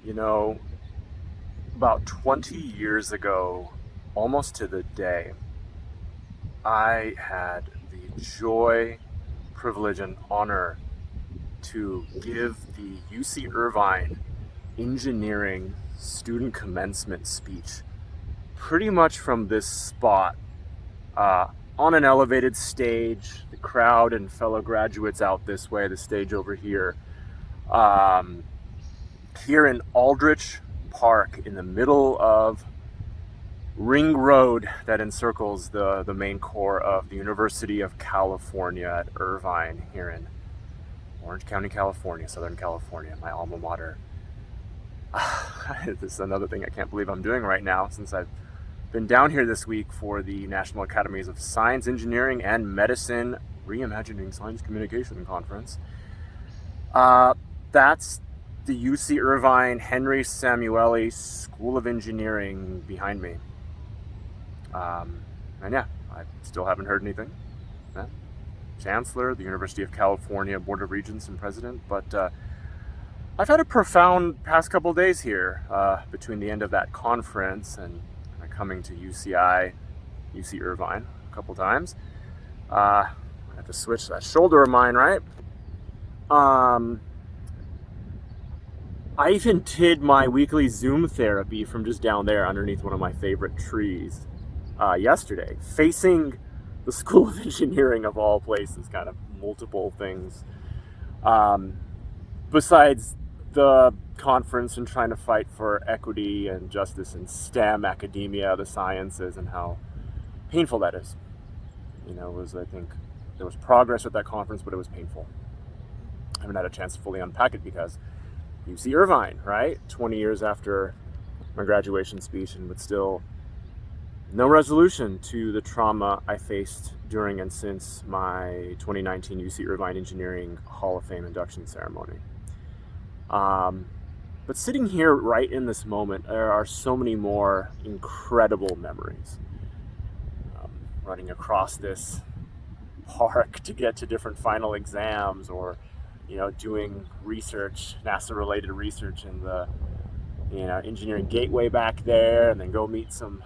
You know, about 20 years ago, almost to the day, I had the joy, privilege, and honor to give the UC Irvine engineering student commencement speech pretty much from this spot on an elevated stage, the crowd and fellow graduates out this way, the stage over here. Here in Aldrich Park, in the middle of Ring Road that encircles the main core of the University of California at Irvine, here in Orange County, California, Southern California, my alma mater. This is another thing I can't believe I'm doing right now, since I've been down here this week for the National Academies of Science, Engineering, and Medicine Reimagining Science Communication Conference. That's the UC Irvine Henry Samueli School of Engineering behind me. And yeah, I still haven't heard anything. Chancellor, the University of California Board of Regents and President, but I've had a profound past couple days here between the end of that conference and coming to UC Irvine a couple times. I have to switch that shoulder of mine, right? I even did my weekly Zoom therapy from just down there underneath one of my favorite trees yesterday, facing the School of Engineering of all places, kind of multiple things. Besides the conference and trying to fight for equity and justice in STEM, academia, the sciences, and how painful that is. I think there was progress at that conference, but it was painful. I haven't had a chance to fully unpack it because UC Irvine, right? 20 years after my graduation speech, and with still no resolution to the trauma I faced during and since my 2019 UC Irvine Engineering Hall of Fame induction ceremony. But sitting here right in this moment, there are so many more incredible memories. Running across this park to get to different final exams, or doing research, NASA-related research in the engineering gateway back there, and then go meet some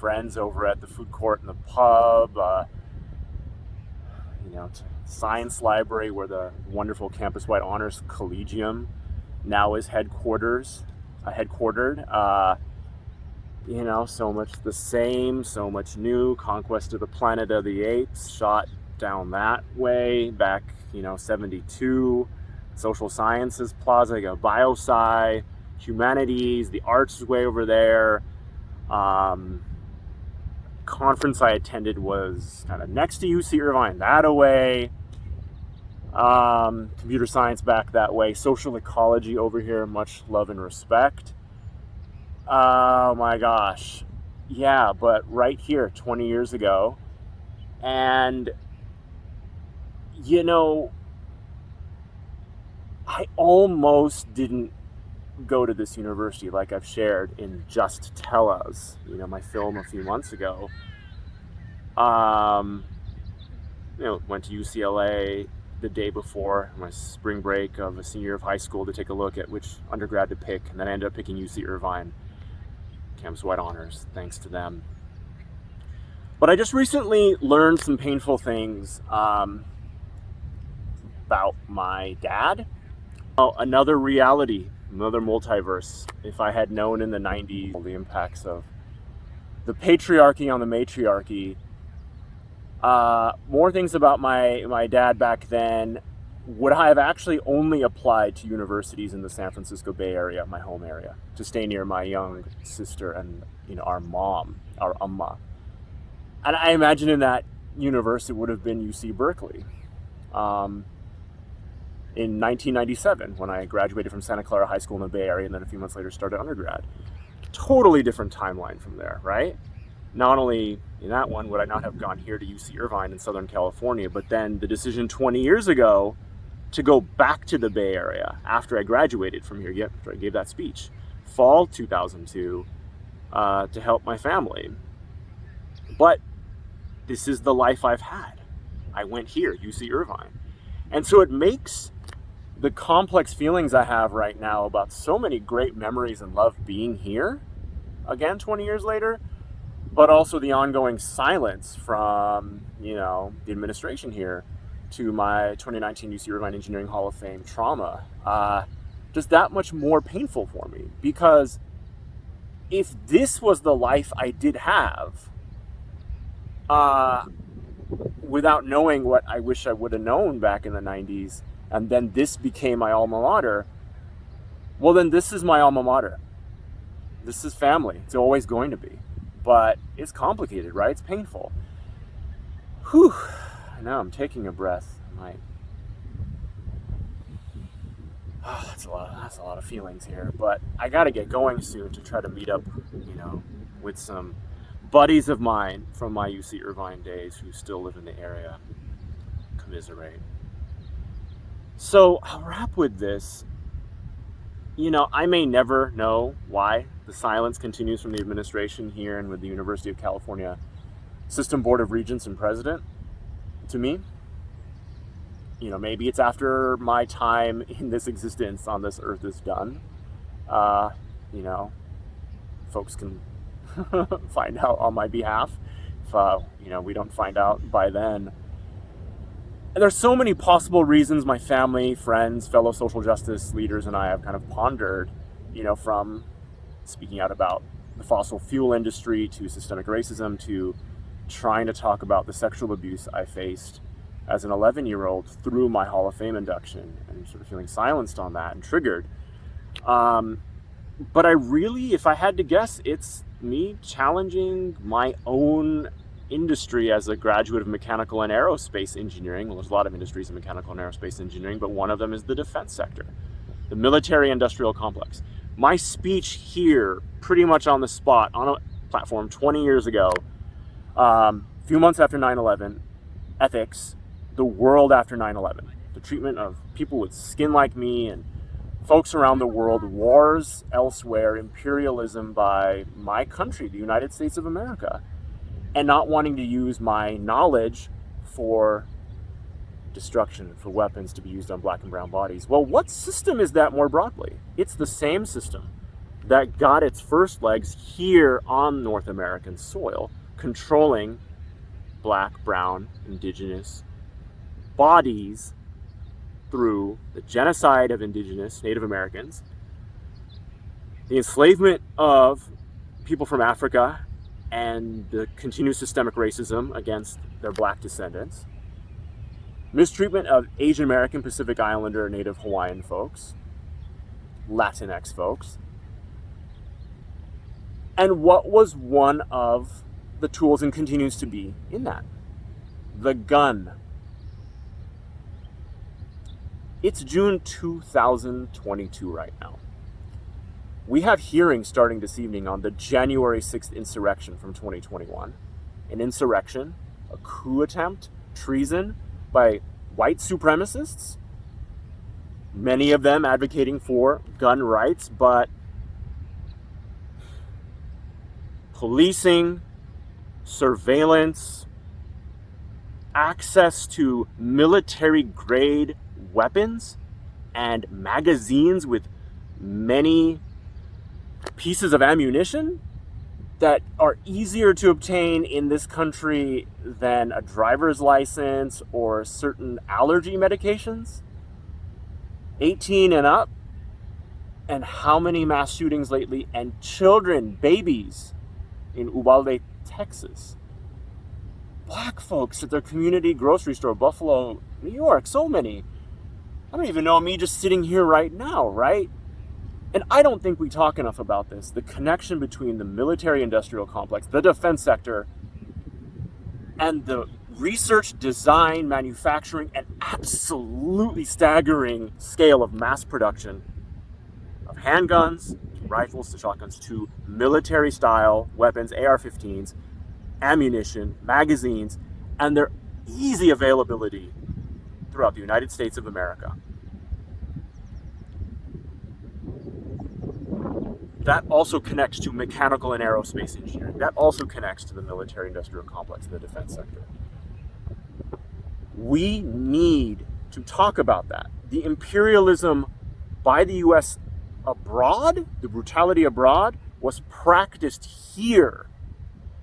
friends over at the food court and the pub, to science library where the wonderful campus-wide honors collegium now is headquartered. So much the same, so much new. Conquest of the Planet of the Apes shot down that way back 72. Social Sciences Plaza, you got Biosci, Humanities, the Arts is way over there. Conference I attended was kind of next to UC Irvine, that away. Computer science back that way. Social ecology over here, much love and respect. Oh my gosh. Yeah, but right here 20 years ago. And I almost didn't go to this university, like I've shared in Just Tell Us, my film a few months ago. Went to UCLA the day before my spring break of a senior year of high school to take a look at which undergrad to pick, and then I ended up picking UC Irvine, campus-wide honors, thanks to them. But I just recently learned some painful things about my dad. Another reality, another multiverse. If I had known in the 90s the impacts of the patriarchy on the matriarchy, more things about my dad back then. Would I have actually only applied to universities in the San Francisco Bay Area, my home area, to stay near my young sister and our mom, our Amma? And I imagine in that universe it would have been UC Berkeley. In 1997, when I graduated from Santa Clara High School in the Bay Area, and then a few months later started undergrad. Totally different timeline from there, right? Not only in that one would I not have gone here to UC Irvine in Southern California, but then the decision 20 years ago to go back to the Bay Area after I graduated from here, after I gave that speech, fall 2002, to help my family. But this is the life I've had. I went here, UC Irvine. And so it makes the complex feelings I have right now about so many great memories and love being here, again, 20 years later, but also the ongoing silence from, the administration here to my 2019 UC Irvine Engineering Hall of Fame trauma, just that much more painful for me. Because if this was the life I did have, without knowing what I wish I would have known back in the 90s, and then this became my alma mater, well, then this is my alma mater. This is family. It's always going to be. But it's complicated, right? It's painful. Whew. Now I'm taking a breath. That's a lot of feelings here. But I got to get going soon to try to meet up, with some buddies of mine from my UC Irvine days who still live in the area. Commiserate. So I'll wrap with this. I may never know why the silence continues from the administration here and with the University of California System Board of Regents and President to me. Maybe it's after my time in this existence on this earth is done. Folks can find out on my behalf if, we don't find out by then. And there's so many possible reasons my family, friends, fellow social justice leaders and I have kind of pondered, from speaking out about the fossil fuel industry to systemic racism to trying to talk about the sexual abuse I faced as an 11-year-old through my Hall of Fame induction, and sort of feeling silenced on that and triggered. But I really, if I had to guess, it's me challenging my own industry as a graduate of mechanical and aerospace engineering. Well, there's a lot of industries in mechanical and aerospace engineering, but one of them is the defense sector, the military industrial complex. My speech here, pretty much on the spot, on a platform 20 years ago, a few months after 9/11, ethics, the world after 9/11, the treatment of people with skin like me and folks around the world, wars elsewhere, imperialism by my country, the United States of America, and not wanting to use my knowledge for destruction, for weapons to be used on black and brown bodies. Well, what system is that more broadly? It's the same system that got its first legs here on North American soil, controlling black, brown, indigenous bodies through the genocide of indigenous Native Americans, the enslavement of people from Africa, and the continued systemic racism against their black descendants, mistreatment of Asian American, Pacific Islander, Native Hawaiian folks, Latinx folks. And what was one of the tools and continues to be in that? The gun. It's June 2022 right now. We have hearings starting this evening on the January 6th insurrection from 2021. An insurrection, a coup attempt, treason by white supremacists, many of them advocating for gun rights, but policing, surveillance, access to military-grade weapons and magazines with many pieces of ammunition that are easier to obtain in this country than a driver's license or certain allergy medications. 18 and up. And how many mass shootings lately? And children, babies in Uvalde, Texas. Black folks at their community grocery store, Buffalo, New York, so many. I don't even know me just sitting here right now, right? And I don't think we talk enough about this, the connection between the military-industrial complex, the defense sector, and the research, design, manufacturing, and absolutely staggering scale of mass production of handguns, to rifles, to shotguns, to military-style weapons, AR-15s, ammunition, magazines, and their easy availability throughout the United States of America. That also connects to mechanical and aerospace engineering. That also connects to the military-industrial complex, the defense sector. We need to talk about that. the imperialism by the US abroad, the brutality abroad, was practiced here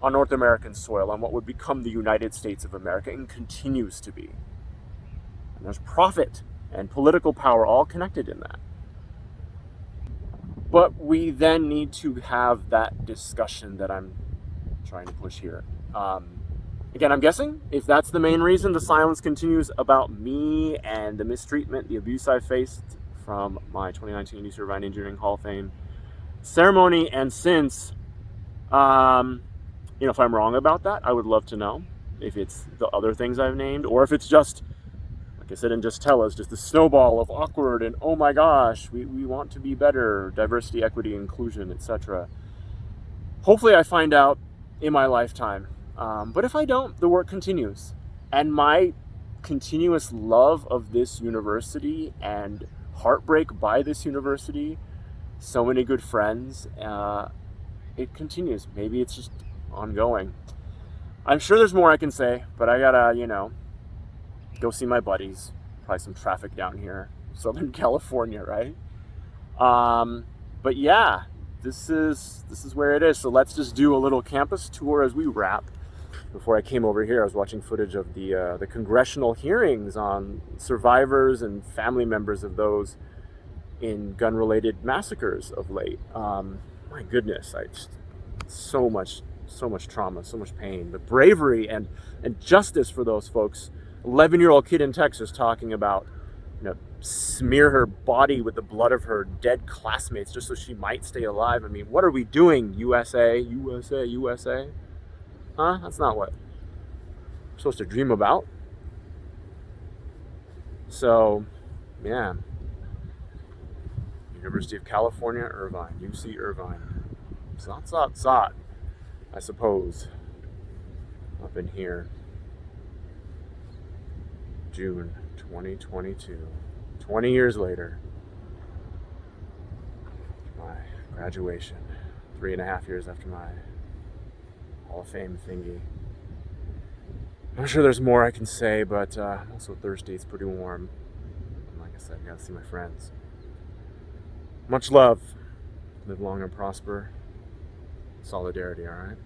on North American soil, on what would become the United States of America, and continues to be. And there's profit and political power all connected in that. But we then need to have that discussion that I'm trying to push here. Again, I'm guessing if that's the main reason the silence continues about me and the mistreatment, the abuse I faced from my 2019 East Irvine Engineering Hall of Fame ceremony and since, if I'm wrong about that, I would love to know if it's the other things I've named, or if it's just, like I said, and just tell us, just the snowball of awkward and, oh my gosh, we want to be better, diversity, equity, inclusion, etc. Hopefully I find out in my lifetime. But if I don't, the work continues. And my continuous love of this university and heartbreak by this university, so many good friends, it continues. Maybe it's just ongoing. I'm sure there's more I can say, but I gotta, go see my buddies. Probably some traffic down here, Southern California, right? But yeah, this is where it is. So let's just do a little campus tour as we wrap. Before I came over here, I was watching footage of the congressional hearings on survivors and family members of those in gun-related massacres of late. My goodness, so much trauma, so much pain. The bravery and justice for those folks. 11-year-old kid in Texas talking about, smear her body with the blood of her dead classmates just so she might stay alive. I mean, what are we doing, USA, USA, USA? Huh? That's not what we're supposed to dream about. So, yeah. University of California, Irvine, UC Irvine. Zot, I suppose. Up in here. June 2022. 20 years later. My graduation. 3.5 years after my Hall of Fame thingy. I'm sure there's more I can say, but I'm also thirsty. It's pretty warm. And like I said, I gotta see my friends. Much love. Live long and prosper. Solidarity, alright?